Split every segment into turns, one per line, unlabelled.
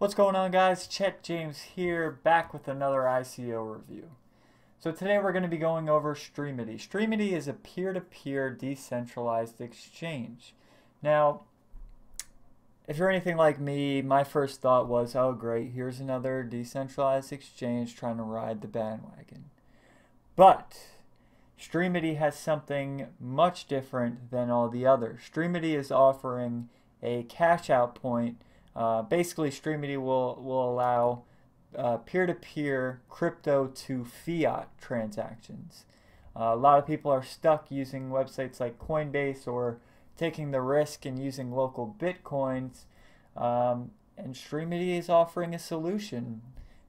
What's going on, guys? Chet James here, back with another ICO review. So today we're going to be going over Streamity. Streamity is a peer-to-peer decentralized exchange. Now, if you're anything like me, my first thought was, oh great, here's another decentralized exchange trying to ride the bandwagon. But Streamity has something much different than all the others. Streamity is offering a cash out point. Basically, Streamity will allow peer-to-peer crypto to fiat transactions. A lot of people are stuck using websites like Coinbase or taking the risk and using local bitcoins, and Streamity is offering a solution.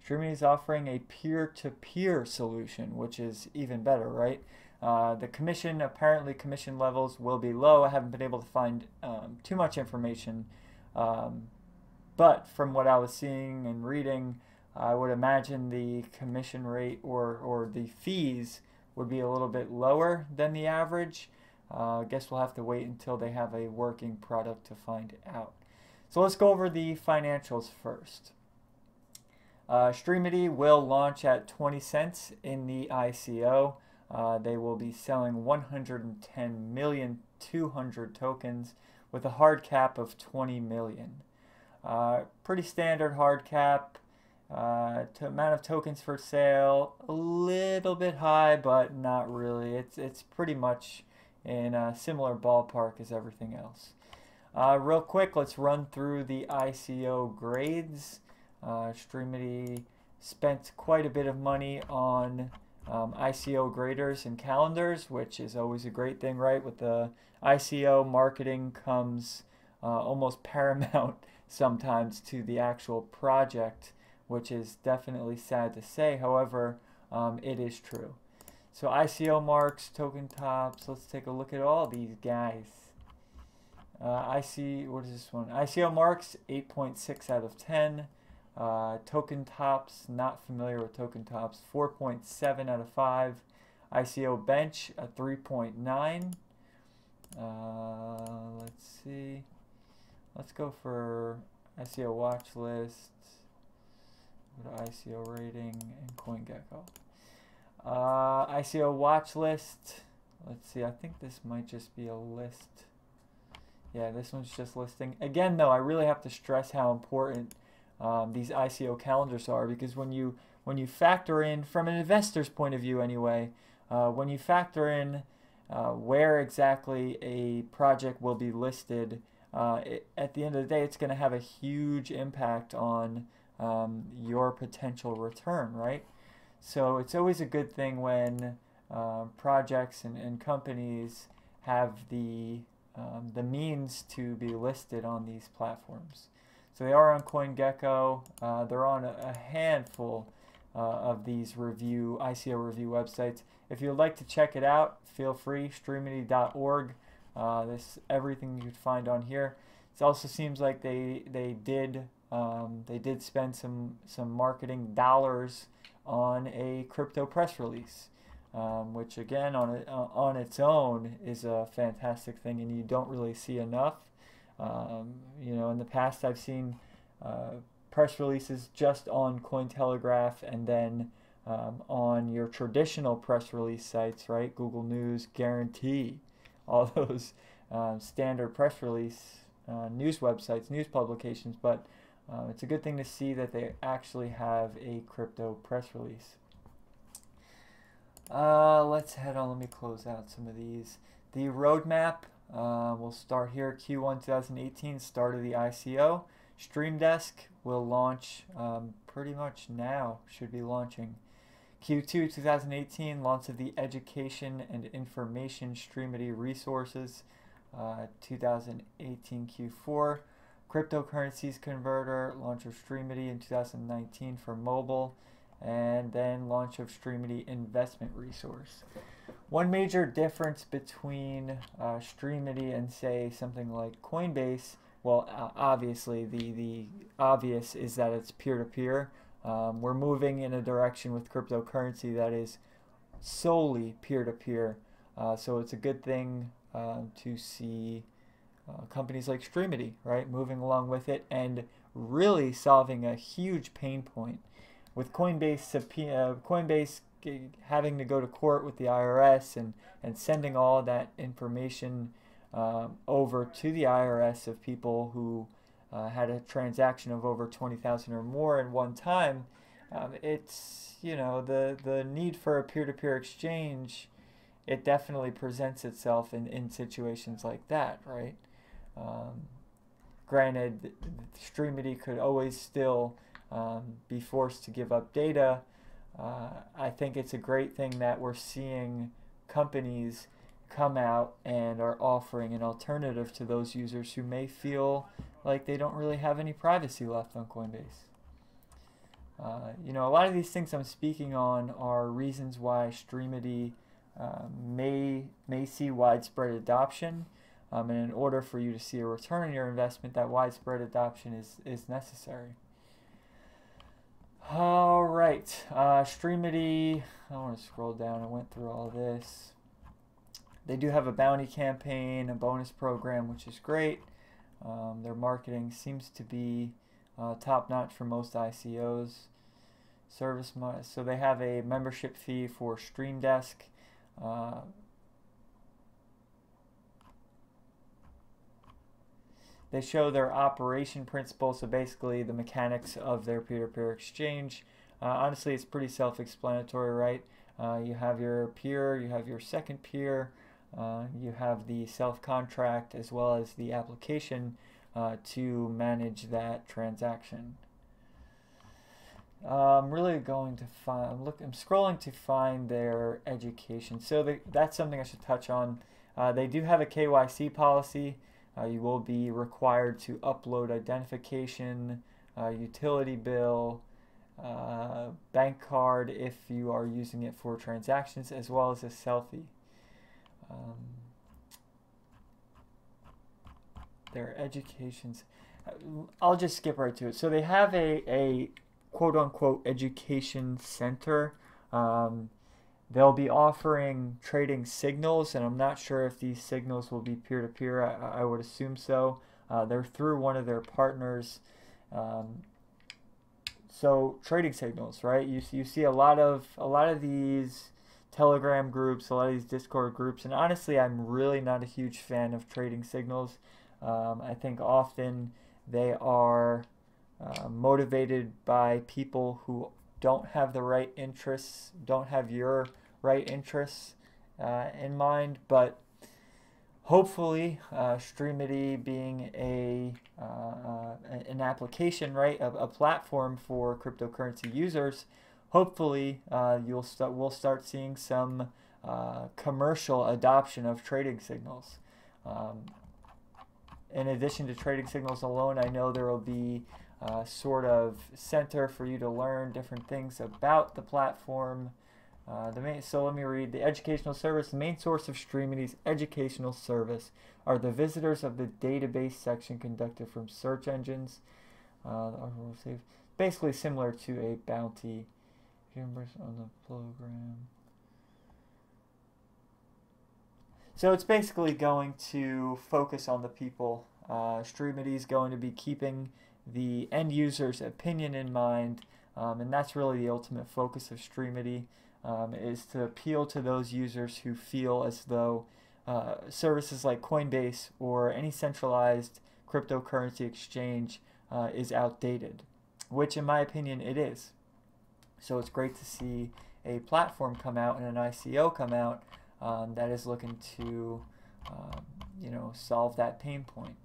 Streamity is offering a peer-to-peer solution, which is even better, right? Apparently commission levels will be low. I haven't been able to find too much information, but from what I was seeing and reading, I would imagine the commission rate or the fees would be a little bit lower than the average. I guess we'll have to wait until they have a working product to find out. So let's go over the financials first. Streamity will launch at 20 cents in the ICO. They will be selling 110,200,000 tokens with a hard cap of 20 million. Pretty standard hard cap. Amount of tokens for sale, a little bit high, but not really. It's pretty much in a similar ballpark as everything else. Real quick, let's run through the ICO grades. Streamity spent quite a bit of money on ICO graders and calendars, which is always a great thing, right? With the ICO, marketing comes almost paramount sometimes to the actual project, which is definitely sad to say. However, it is true. So ICO marks, token tops, let's take a look at all these guys. What is this one? ICO marks, 8.6 out of 10. Token tops, not familiar with token tops, 4.7 out of 5. ICO bench, a 3.9. Let's see. Let's go for ICO watch list. Go to ICO rating and CoinGecko. ICO watch list. Let's see. I think this might just be a list. Yeah, this one's just listing. Again, though, I really have to stress how important these ICO calendars are, because when you factor in, from an investor's point of view anyway, when you factor in where exactly a project will be listed, at the end of the day, it's going to have a huge impact on your potential return, right? So it's always a good thing when projects and companies have the means to be listed on these platforms. So they are on CoinGecko. They're on a handful of these ICO review websites. If you'd like to check it out, feel free. Streamity.org. Everything you could find on here. It also seems like they did spend some marketing dollars on a crypto press release, which again on its own is a fantastic thing, and you don't really see enough. You know, in the past I've seen press releases just on Cointelegraph and then on your traditional press release sites, right? Google News, Guarantee, all those standard press release news websites, news publications, but it's a good thing to see that they actually have a crypto press release. Let's head on. Let me close out some of these. The roadmap, we'll start here. Q1 2018, start of the ICO. StreamDesk will launch pretty much now, should be launching. Q2 2018, launch of the Education and Information Streamity Resources. 2018 Q4. Cryptocurrencies converter, launch of Streamity in 2019 for mobile, and then launch of Streamity investment resource. One major difference between Streamity and, say, something like Coinbase, well, obviously the obvious is that it's peer-to-peer. We're moving in a direction with cryptocurrency that is solely peer-to-peer, so it's a good thing to see companies like Streamity, right, moving along with it and really solving a huge pain point. With Coinbase having to go to court with the IRS and sending all that information over to the IRS of people who had a transaction of over 20,000 or more in one time, it's, you know, the need for a peer-to-peer exchange, it definitely presents itself in situations like that, right? Granted, Streamity could always still be forced to give up data. I think it's a great thing that we're seeing companies come out and are offering an alternative to those users who may feel like they don't really have any privacy left on Coinbase. You know, a lot of these things I'm speaking on are reasons why Streamity may see widespread adoption. And in order for you to see a return on your investment, that widespread adoption is necessary. All right, Streamity, I want to scroll down. I went through all this. They do have a bounty campaign, a bonus program, which is great. Their marketing seems to be top-notch for most ICOs. So they have a membership fee for Stream Desk. They show their operation principles, so basically the mechanics of their peer-to-peer exchange. Honestly, it's pretty self-explanatory, right? You have your peer, you have your second peer, you have the self-contract as well as the application to manage that transaction. I'm really going to find, I'm scrolling to find their education. So that's something I should touch on. They do have a KYC policy. You will be required to upload identification, utility bill, bank card if you are using it for transactions, as well as a selfie. Their educations, I'll just skip right to it. So they have a quote-unquote education center. They'll be offering trading signals, and I'm not sure if these signals will be peer-to-peer. I would assume so. They're through one of their partners. So trading signals, right? You see a lot of these Telegram groups, a lot of these Discord groups, and honestly, I'm really not a huge fan of trading signals. I think often they are motivated by people who don't have the right interests, don't have your right interests in mind, but hopefully Streamity being an application, right, a platform for cryptocurrency users, hopefully we'll start seeing some commercial adoption of trading signals. In addition to trading signals alone, I know there will be sort of center for you to learn different things about the platform. So let me read. The educational service, the main source of Streamity's educational service are the visitors of the database section conducted from search engines. Basically similar to a bounty on the program. So it's basically going to focus on the people. Streamity is going to be keeping the end user's opinion in mind, and that's really the ultimate focus of Streamity, is to appeal to those users who feel as though services like Coinbase or any centralized cryptocurrency exchange is outdated, which in my opinion it is. So it's great to see a platform come out and an ICO come out that is looking to solve that pain point.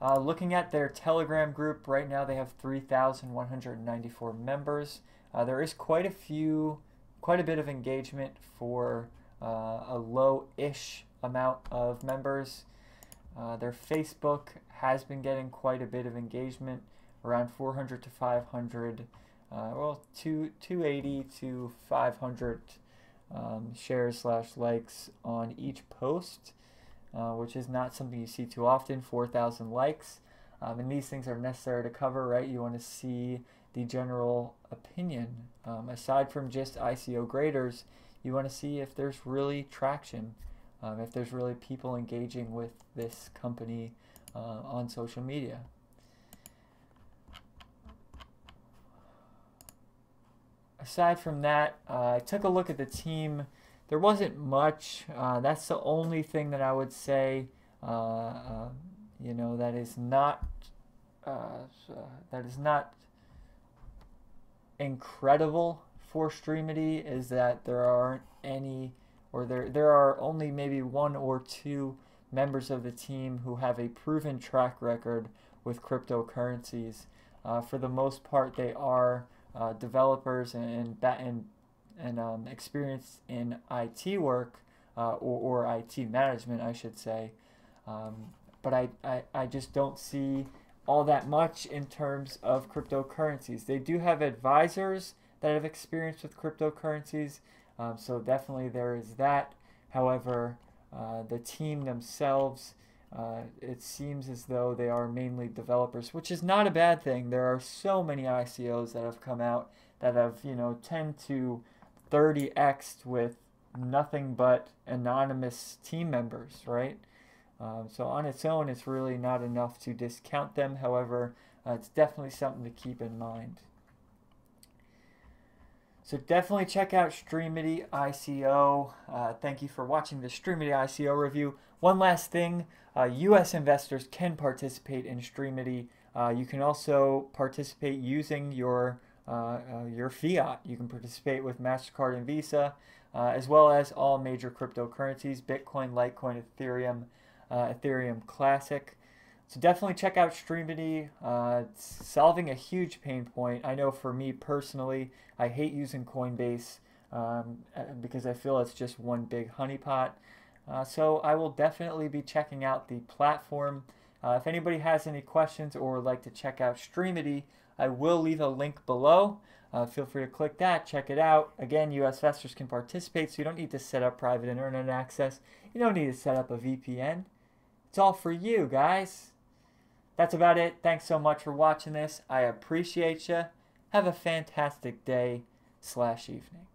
Looking at their Telegram group, right now they have 3,194 members. There is quite a bit of engagement for a low-ish amount of members. Their Facebook has been getting quite a bit of engagement, around 400 to 500, 280 to 500 shares/likes on each post. Which is not something you see too often, 4,000 likes. And these things are necessary to cover, right? You want to see the general opinion. Aside from just ICO graders, you want to see if there's really traction if there's really people engaging with this company on social media. Aside from that, I took a look at the team. There wasn't much. That's the only thing that I would say, you know, that is not incredible for Streamity, is that there aren't any, or there are only maybe 1 or 2 members of the team who have a proven track record with cryptocurrencies. For the most part, they are developers and experienced in IT work, or IT management, I should say. But I just don't see all that much in terms of cryptocurrencies. They do have advisors that have experience with cryptocurrencies, so definitely there is that. However, the team themselves, it seems as though they are mainly developers, which is not a bad thing. There are so many ICOs that have come out that have, you know, 10 to 30x'd with nothing but anonymous team members, right? So on its own, it's really not enough to discount them. However, it's definitely something to keep in mind. So definitely check out Streamity ICO. Thank you for watching the Streamity ICO review. One last thing, U.S. investors can participate in Streamity. You can also participate using your fiat. You can participate with MasterCard and Visa, as well as all major cryptocurrencies: Bitcoin, Litecoin, Ethereum, Ethereum Classic. So definitely check out Streamity. It's solving a huge pain point. I know for me personally, I hate using Coinbase because I feel it's just one big honeypot. So I will definitely be checking out the platform. If anybody has any questions or would like to check out Streamity, I will leave a link below. Feel free to click that, check it out. Again, US investors can participate, so you don't need to set up private internet access. You don't need to set up a VPN. It's all for you, guys. That's about it. Thanks so much for watching this. I appreciate you. Have a fantastic day/evening.